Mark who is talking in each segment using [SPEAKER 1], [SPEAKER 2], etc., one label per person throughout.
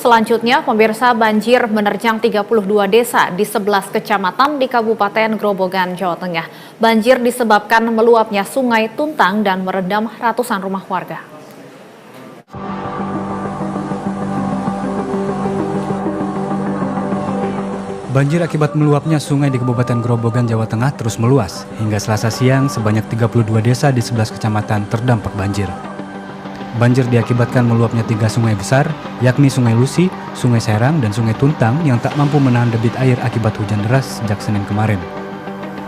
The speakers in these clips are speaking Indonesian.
[SPEAKER 1] Selanjutnya, pemirsa, banjir menerjang 32 desa di 11 kecamatan di Kabupaten Grobogan, Jawa Tengah. Banjir disebabkan meluapnya Sungai Tuntang dan merendam ratusan rumah warga.
[SPEAKER 2] Banjir akibat meluapnya sungai di Kabupaten Grobogan, Jawa Tengah terus meluas. Hingga Selasa siang, sebanyak 32 desa di 11 kecamatan terdampak banjir. Banjir diakibatkan meluapnya 3 sungai besar, yakni Sungai Lusi, Sungai Serang, dan Sungai Tuntang yang tak mampu menahan debit air akibat hujan deras sejak Senin kemarin.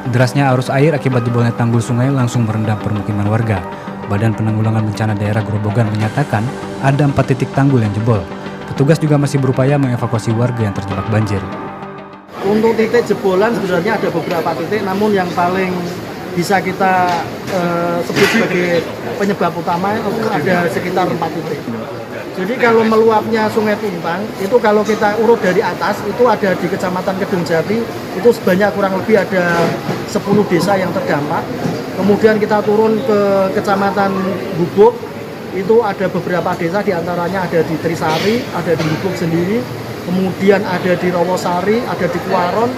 [SPEAKER 2] Derasnya arus air akibat jebolnya tanggul sungai langsung merendam permukiman warga. Badan Penanggulangan Bencana Daerah Grobogan menyatakan ada 4 titik tanggul yang jebol. Petugas juga masih berupaya mengevakuasi warga yang terjebak banjir.
[SPEAKER 3] Untuk titik jebolan sebenarnya ada beberapa titik, namun yang paling bisa kita sebut sebagai penyebab utama ada sekitar 4 titik. Jadi kalau meluapnya Sungai Tuntang, itu kalau kita urut dari atas, itu ada di Kecamatan Kedung Jati, itu sebanyak kurang lebih ada 10 desa yang terdampak. Kemudian kita turun ke Kecamatan Gubuk, itu ada beberapa desa, diantaranya ada di Trisari, ada di Gubuk sendiri, kemudian ada di Rawasari, ada di Kuaron.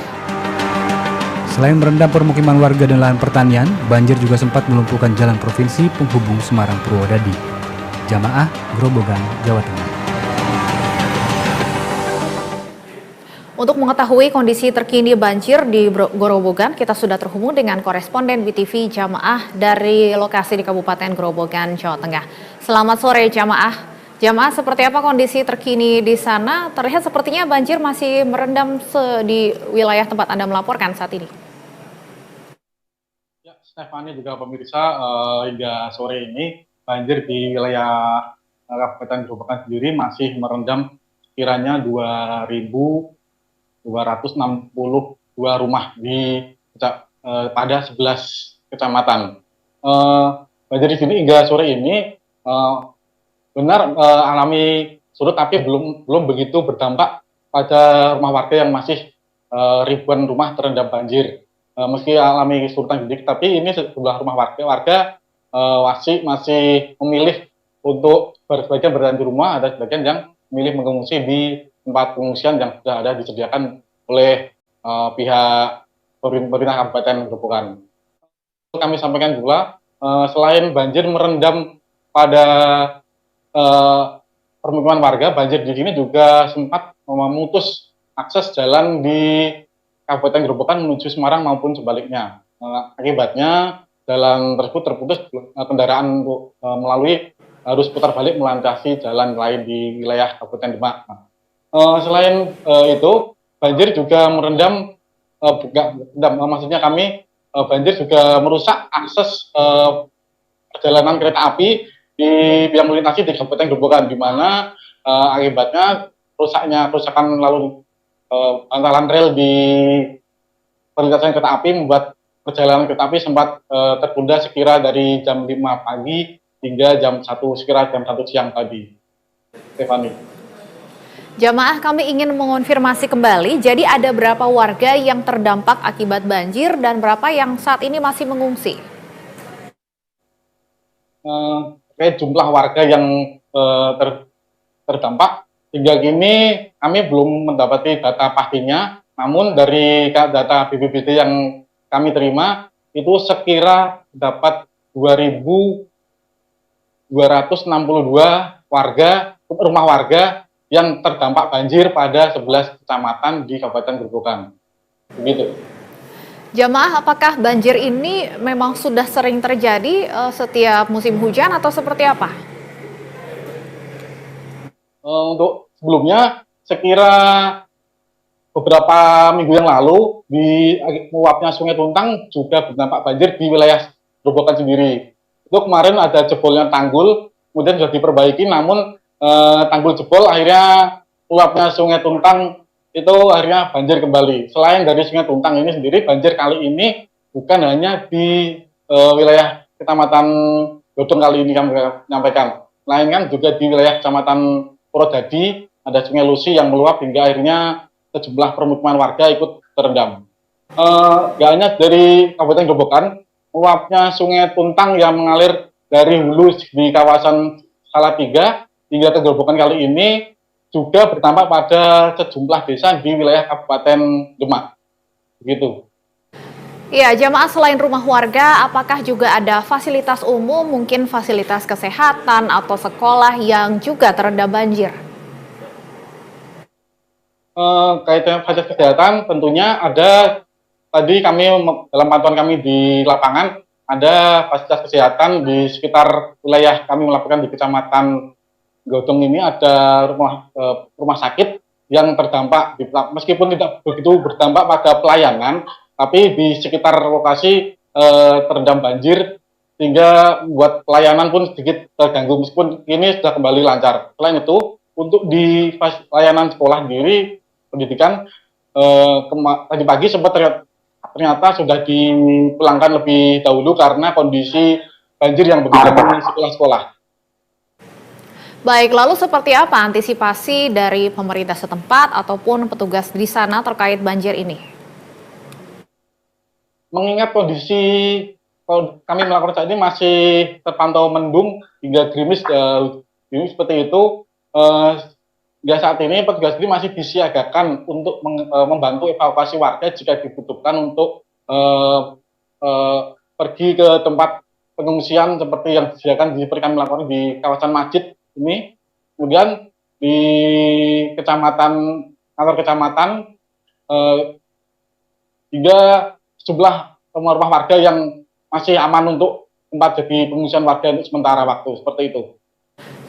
[SPEAKER 2] Selain merendam permukiman warga dan lahan pertanian, banjir juga sempat melumpuhkan jalan provinsi penghubung Semarang Purwodadi. Jamaah Grobogan, Jawa Tengah.
[SPEAKER 1] Untuk mengetahui kondisi terkini banjir di Grobogan, kita sudah terhubung dengan koresponden BTV Jamaah dari lokasi di Kabupaten Grobogan, Jawa Tengah. Selamat sore Jamaah. Jamaah, seperti apa kondisi terkini di sana? Terlihat sepertinya banjir masih merendam di wilayah tempat Anda melaporkan saat ini.
[SPEAKER 4] Ya, Stefani juga pemirsa, hingga sore ini banjir di wilayah Kabupaten Grobogan sendiri masih merendam sekiranya 2.262 rumah pada 11 kecamatan. Banjir di sini hingga sore ini benar alami surut, tapi belum begitu berdampak pada rumah warga yang masih ribuan rumah terendam banjir. Meski alami kesulitan sedikit, tapi ini sejumlah rumah warga masih memilih untuk sebagian bertahan di rumah, ada sebagian yang memilih mengungsi di tempat pengungsian yang sudah ada disediakan oleh pihak pemerintah Kabupaten Grobogan. Kami sampaikan juga, selain banjir merendam pada permukiman warga, banjir di sini juga sempat memutus akses jalan di Kabupaten Grobogan menuju Semarang maupun sebaliknya. Akibatnya jalan tersebut terputus, kendaraan melalui harus putar balik melintasi jalan lain di wilayah Kabupaten Demak. Selain itu, banjir juga merendam, maksudnya banjir juga merusak akses perjalanan kereta api yang melintasi di Kabupaten Grobogan, di mana akibatnya kerusakan lalu bantalan rel di perlintasan kereta api membuat perjalanan kereta api sempat tertunda sekira dari jam 5 pagi hingga sekira jam 1 siang tadi. Stefani.
[SPEAKER 1] Jamaah, kami ingin mengonfirmasi kembali, jadi ada berapa warga yang terdampak akibat banjir dan berapa yang saat ini masih mengungsi?
[SPEAKER 4] Jumlah warga yang terdampak hingga kini kami belum mendapati data pastinya, namun dari data BPBD yang kami terima itu sekira dapat 2.262 rumah warga yang terdampak banjir pada 11 kecamatan di Kabupaten Grobogan. Begitu.
[SPEAKER 1] Jamaah, apakah banjir ini memang sudah sering terjadi setiap musim hujan atau seperti apa?
[SPEAKER 4] Untuk sebelumnya, sekira beberapa minggu yang lalu, di meluapnya Sungai Tuntang juga berdampak banjir di wilayah Grobogan sendiri. Itu kemarin ada jebolnya tanggul, kemudian sudah diperbaiki, namun tanggul jebol, akhirnya meluapnya Sungai Tuntang itu akhirnya banjir kembali. Selain dari Sungai Tuntang ini sendiri, banjir kali ini bukan hanya di wilayah Kecamatan Godong kali ini kami menyampaikan. Melainkan juga di wilayah Kecamatan Purwodadi ada Sungai Lusi yang meluap hingga akhirnya sejumlah permukiman warga ikut terendam. Gak hanya dari Kabupaten Grobogan, meluapnya Sungai Tuntang yang mengalir dari hulu di kawasan Salatiga hingga ke Grobogan kali ini juga berdampak pada sejumlah desa di wilayah Kabupaten Demak. Begitu.
[SPEAKER 1] Ya, jamaah selain rumah warga, apakah juga ada fasilitas umum, mungkin fasilitas kesehatan atau sekolah yang juga terendam banjir?
[SPEAKER 4] Kaitan fasilitas kesehatan tentunya ada, tadi kami dalam pantauan kami di lapangan ada fasilitas kesehatan di sekitar wilayah kami melakukan di Kecamatan Godong ini ada rumah sakit yang terdampak meskipun tidak begitu berdampak pada pelayanan, tapi di sekitar lokasi terendam banjir sehingga membuat pelayanan pun sedikit terganggu meskipun ini sudah kembali lancar. Selain itu, untuk di layanan sekolah sendiri pendidikan tadi pagi sempat ternyata sudah dipulangkan lebih dahulu karena kondisi banjir yang begitu tinggi di sekolah-sekolah.
[SPEAKER 1] Baik, lalu seperti apa antisipasi dari pemerintah setempat ataupun petugas di sana terkait banjir ini?
[SPEAKER 4] Mengingat kondisi kami melakukan saat ini masih terpantau mendung hingga gerimis seperti itu, hingga saat ini petugas ini masih disiagakan untuk membantu evakuasi warga jika dibutuhkan untuk pergi ke tempat pengungsian seperti yang disediakan di kami lakukan di kawasan Masjid ini. Kemudian di kantor kecamatan hingga sejumlah rumah-rumah warga yang masih aman untuk tempat jadi pengungsian warga untuk sementara waktu, seperti itu.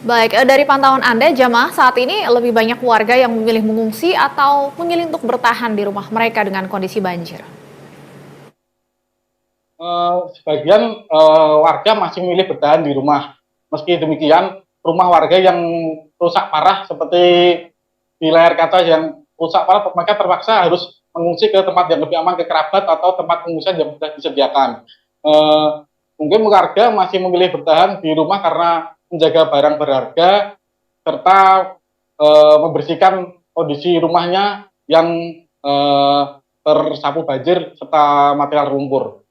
[SPEAKER 1] Baik, dari pantauan Anda, jamaah saat ini lebih banyak warga yang memilih mengungsi atau memilih untuk bertahan di rumah mereka dengan kondisi banjir?
[SPEAKER 4] Sebagian warga masih memilih bertahan di rumah. Meski demikian, rumah warga yang rusak parah seperti di layar kaca yang rusak parah, mereka terpaksa harus mengungsi ke tempat yang lebih aman, ke kerabat atau tempat pengungsian yang sudah disediakan. Mungkin warga masih memilih bertahan di rumah karena menjaga barang berharga serta membersihkan kondisi rumahnya yang tersapu banjir serta material lumpur.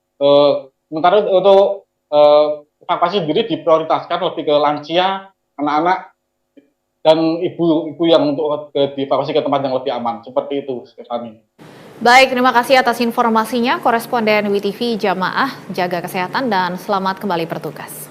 [SPEAKER 4] Sementara untuk evakuasi sendiri diprioritaskan lebih ke lansia, anak-anak, dan ibu-ibu yang untuk dievakuasi ke tempat yang lebih aman. Seperti itu, Stephanie.
[SPEAKER 1] Baik, terima kasih atas informasinya, koresponden WTV Jamaah, jaga kesehatan dan selamat kembali bertugas.